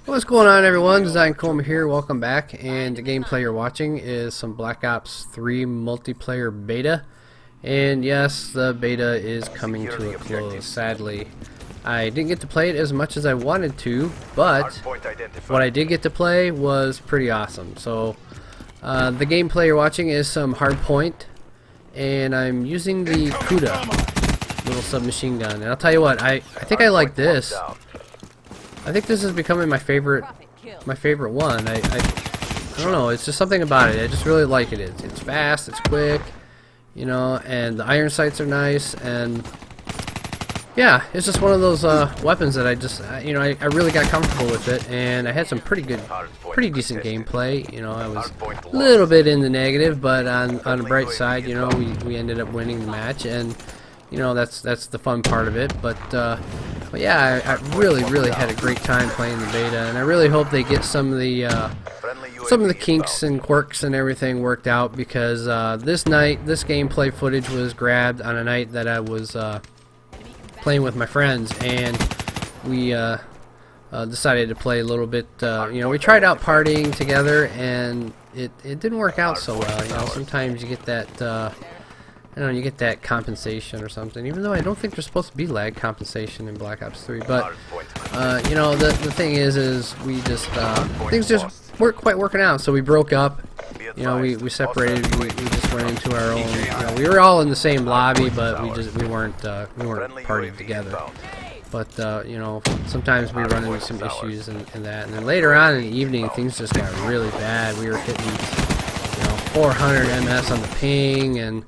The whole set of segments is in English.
What's going on, everyone? Design Coma here. Welcome back. And the gameplay you're watching is some Black Ops 3 multiplayer beta. And yes, the beta is coming to a close. Sadly, I didn't get to play it as much as I wanted to, but what I did get to play was pretty awesome. So the gameplay you're watching is some Hardpoint, and I'm using the Kuda little submachine gun. And I'll tell you what, I think I like this. I think this is becoming my favorite one. I don't know, it's just something about it. I just really like it. It's fast, it's quick, you know, and the iron sights are nice, and yeah, it's just one of those weapons that I just, you know, I really got comfortable with it, and I had some pretty decent gameplay. You know, I was a little bit in the negative, but on the bright side, you know, we ended up winning the match, and you know, that's the fun part of it. But yeah, I really had a great time playing the beta, and I really hope they get some of the kinks and quirks and everything worked out, because this gameplay footage was grabbed on a night that I was playing with my friends, and we decided to play a little bit. You know, we tried out partying together, and it didn't work out so well. You know, sometimes you get that. I don't know, you get that compensation or something, even though I don't think there's supposed to be lag compensation in Black Ops 3. But you know, the thing is we just things just weren't quite working out, so we broke up. You know, we separated. We just went into our own. You know, we were all in the same lobby, but we weren't partied together. But you know, sometimes we run into some issues and that. And then later on in the evening, things just got really bad. We were hitting, you know, 400 ms on the ping, and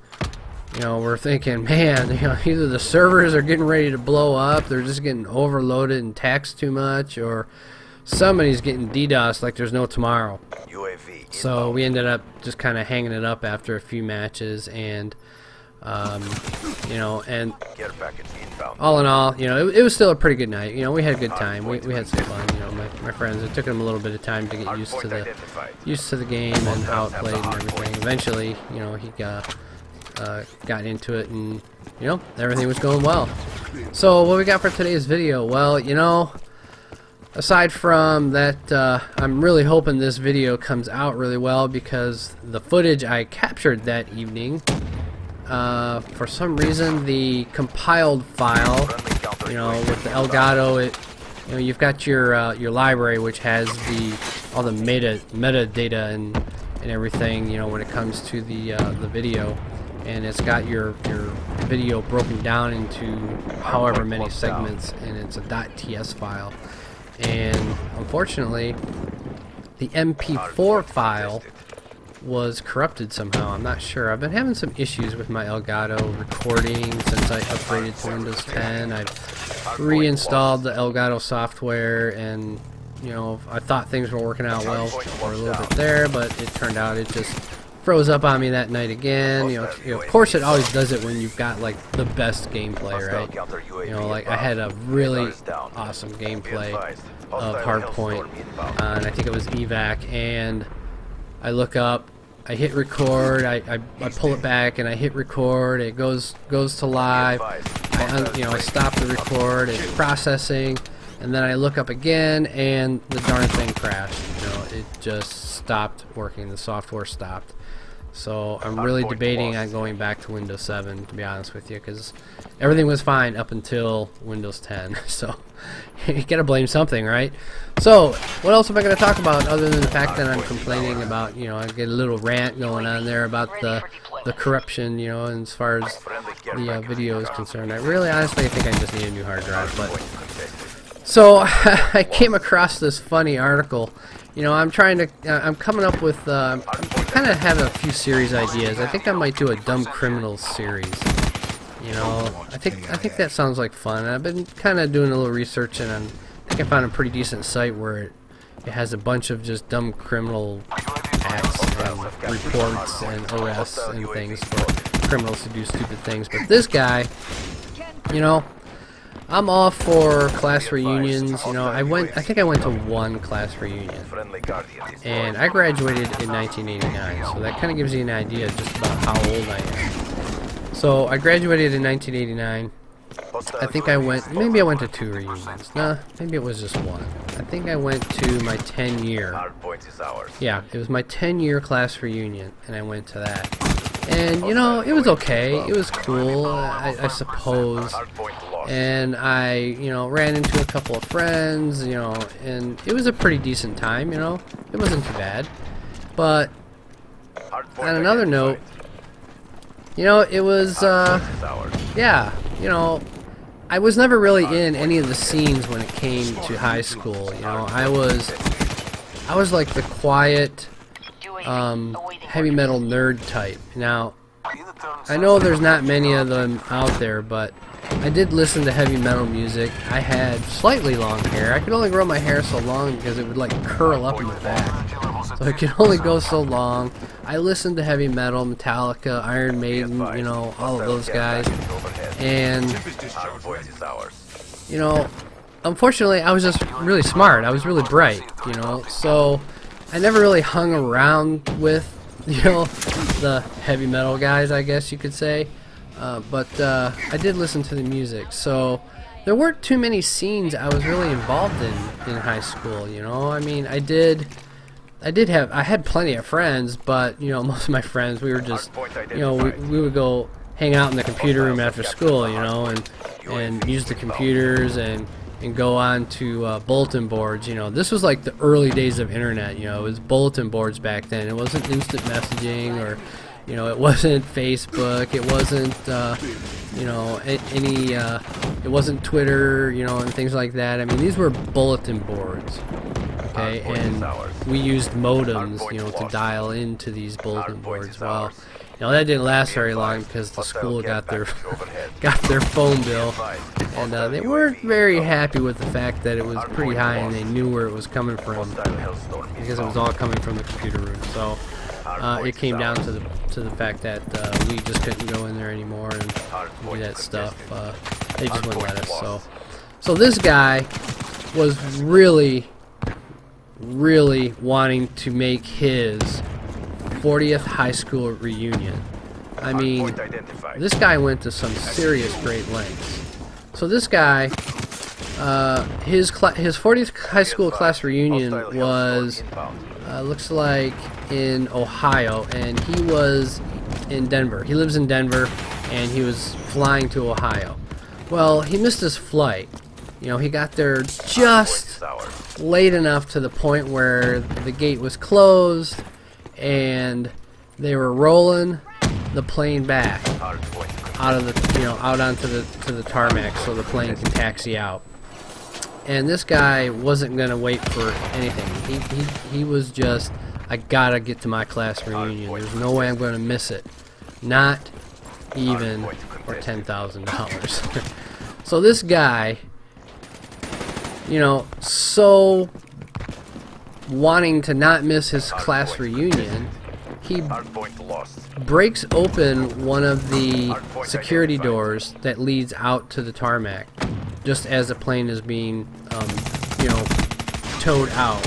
you know, we're thinking, man, you know, either the servers are getting ready to blow up, they're just getting overloaded and taxed too much, or somebody's getting DDoS like there's no tomorrow. So we ended up just kind of hanging it up after a few matches, and you know, and all in all, you know, it was still a pretty good night. You know, we had a good time. We had some fun. You know, my friends. It took them a little bit of time to get used to the game and how it played and everything. Eventually, you know, he got into it, and you know, everything was going well. So what we got for today's video? Well, you know, aside from that, I'm really hoping this video comes out really well, because the footage I captured that evening, for some reason the compiled file, you know, with the Elgato, you know, you've got your library, which has all the metadata and everything, you know, when it comes to the video. And it's got your video broken down into however many segments, and it's a .ts file. And unfortunately, the MP4 file was corrupted somehow. I'm not sure. I've been having some issues with my Elgato recording since I upgraded to Windows 10. I've reinstalled the Elgato software, and you know, I thought things were working out well for a little bit there, but it turned out it just froze up on me that night again. You know, of course it always does it when you've got like the best gameplay, right? You know, like I had a really awesome gameplay of Hardpoint, and I think it was evac, and I look up, I hit record, I pull it back, and I hit record. It goes to live. You know, I stop the record. It's processing, and then I look up again, and the darn thing crashed. You know, it just stopped working. The software stopped. So I'm really debating on going back to Windows 7, to be honest with you, because everything was fine up until Windows 10. So you gotta blame something, right? So what else am I going to talk about other than the fact that I'm complaining about, you know, I get a little rant going on there about the corruption, you know, and as far as the video is concerned. I really honestly think I just need a new hard drive. But so I came across this funny article. You know, I'm coming up with, I kind of have a few series ideas. I think I might do a Dumb Criminals series. You know, I think that sounds like fun. I've been kind of doing a little research, and I think I found a pretty decent site where it has a bunch of just dumb criminal acts and reports and arrests and things for criminals to do stupid things. But this guy, you know, I'm all for class reunions. You know, I think I went to one class reunion, and I graduated in 1989, so that kind of gives you an idea just about how old I am. So I graduated in 1989. I think maybe I went to 2 reunions. Nah, maybe it was just one. I think I went to my 10-year. Yeah, it was my 10-year class reunion, and I went to that. And, you know, it was okay. It was cool, I suppose. And I, you know, ran into a couple of friends, you know, and it was a pretty decent time, you know. It wasn't too bad. But, on another note, you know, it was, yeah, you know, I was never really in any of the scenes when it came to high school. You know, I was like the quiet, heavy metal nerd type. Now, I know there's not many of them out there, but I did listen to heavy metal music. I had slightly long hair. I could only grow my hair so long because it would like curl up in the back. So it could only go so long. I listened to heavy metal, Metallica, Iron Maiden, you know, all of those guys. And, you know, unfortunately, I was just really smart. I was really bright, you know. So I never really hung around with, you know, the heavy metal guys, I guess you could say. But I did listen to the music. So there weren't too many scenes I was really involved in high school, you know. I mean, I had plenty of friends, but, you know, most of my friends, we were just, you know, we would go hang out in the computer room after school, you know, and use the computers and go on to bulletin boards, you know. This was like the early days of internet, you know. It was bulletin boards back then. It wasn't instant messaging, or, you know, it wasn't Facebook, it wasn't, you know, it wasn't Twitter, you know, and things like that. I mean, these were bulletin boards. Okay, and we used modems, you know, to dial into these bulletin boards. Well, you know, that didn't last very long because the school got their phone bill, and they weren't very happy with the fact that it was pretty high, and they knew where it was coming from because it was all coming from the computer room. So it came down to the fact that we just couldn't go in there anymore and do that stuff. They just wouldn't let us. So this guy was really wanting to make his 40th high school reunion. I mean, this guy went to some serious great lengths. So this guy, his 40th high school class reunion was, looks like in Ohio, and he was in Denver. He lives in Denver, and he was flying to Ohio. Well, he missed his flight. You know, he got there just late enough to the point where the gate was closed, and they were rolling the plane back out of the, you know, out onto the tarmac so the plane can taxi out. And this guy wasn't gonna wait for anything. He was just, I gotta get to my class reunion. There's no way I'm gonna miss it. Not even for $10,000. So this guy, you know, so wanting to not miss his class reunion, he breaks open one of the security doors that leads out to the tarmac just as the plane is being, you know, towed out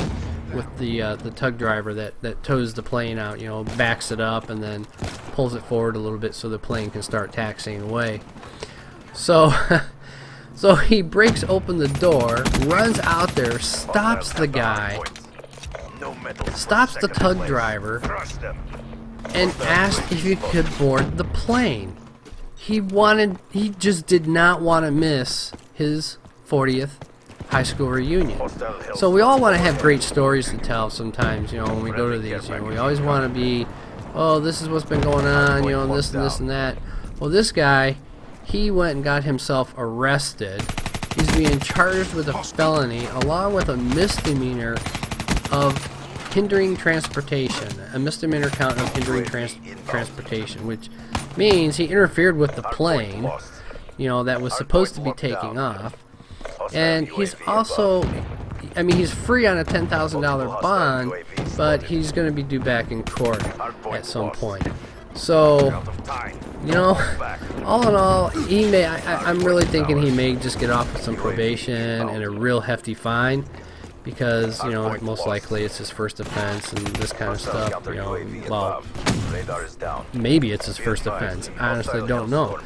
with the tug driver that tows the plane out, you know, backs it up and then pulls it forward a little bit so the plane can start taxiing away. So so he breaks open the door, runs out there, stops the guy, stops the tug driver, and asked if he could board the plane. He just did not want to miss his 40th high school reunion. So we all want to have great stories to tell sometimes, you know, when we go to these. You know, we always want to be, oh, this is what's been going on, you know, and this and this and that. Well, this guy, he went and got himself arrested. He's being charged with a felony along with a misdemeanor of hindering transportation. A misdemeanor count of hindering transportation, which means he interfered with the plane, you know, that was supposed to be taking off. And he's also, I mean, he's free on a $10,000 bond, but he's going to be due back in court at some point. So, you know, all in all, I'm really thinking he may just get off with some probation and a real hefty fine, because, you know, most likely it's his first offense and this kind of stuff. You know, well, maybe it's his first offense. I honestly don't know.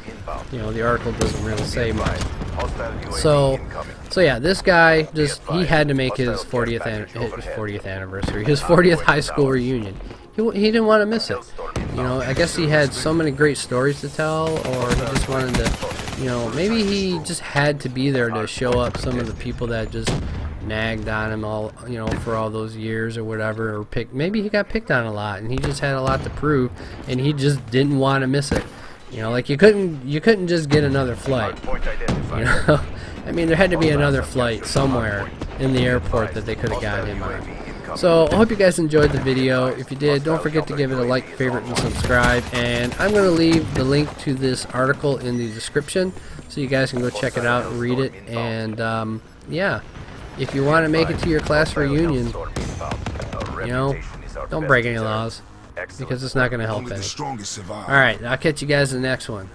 You know, the article doesn't really say much. So yeah, this guy he had to make his 40th anniversary, his 40th high school reunion. He didn't want to miss it. You know, I guess he had so many great stories to tell, or he just wanted to, you know, maybe he just had to be there to show up some of the people that just nagged on him all, you know, for all those years or whatever, or maybe he got picked on a lot and he just had a lot to prove and he just didn't want to miss it. You know, like you couldn't just get another flight. You know, I mean, there had to be another flight somewhere in the airport that they could have got him on. So I hope you guys enjoyed the video. If you did, don't forget to give it a like, favorite, and subscribe. And I'm going to leave the link to this article in the description so you guys can go check it out and read it. And yeah, if you want to make it to your class reunion, you know, don't break any laws, because it's not going to help any. Alright, I'll catch you guys in the next one.